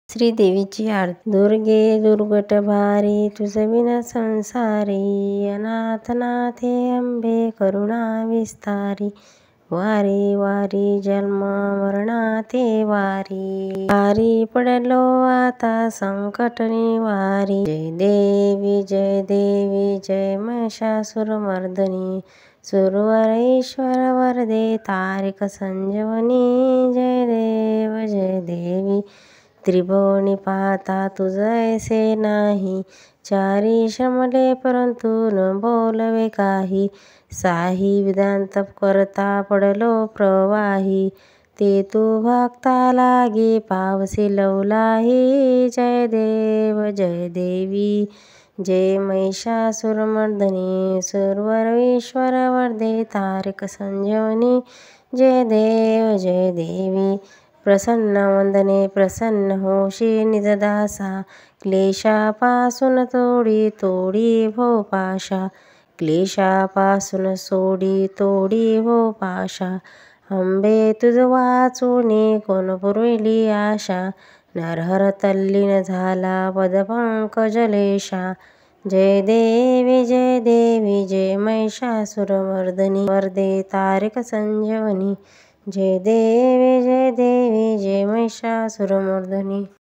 श्रीदेवीची आरती. दुर्गे दुर्गट भारी तुझविना संसारी, अनाथ नाथे अंबे करुणा विस्तारी. वारी वारी जन्म मरणाते वारी, वारी पडलो आता संकट निवारी. जय देवी जय महिषासुरमर्दिनी, सुरवरेश्वर वरदे तारिक संजीवनी. जय देवी त्रिभुवनी पाहता तुझ ऐसे नाही, चारी श्रमले परंतु न बोलवे काही. साही विधान तप करता पडलो प्रवाही, ते तू भक्ता लागी पावसी लवलाही. जय देवी जय महिषासुरमर्दिनी, सुरवरेश्वर वरदे तारिक संजीवनी. जय देवी प्रसन्न वंदने प्रसन्न होशी निजदासा, क्लेशापासून तोडी भो पाशा. क्लेशापासून तोडी भो पाशा, अंबे तुझ वाचूनी कोण पुरविली आशा. नरहर तल्लीन झाला पदपंकजलेशा. जय देवी जय महिषासुरमर्दिनी, वरदे तारिक संजीवनी. जय देवी जय महिषासुरमर्दिनी.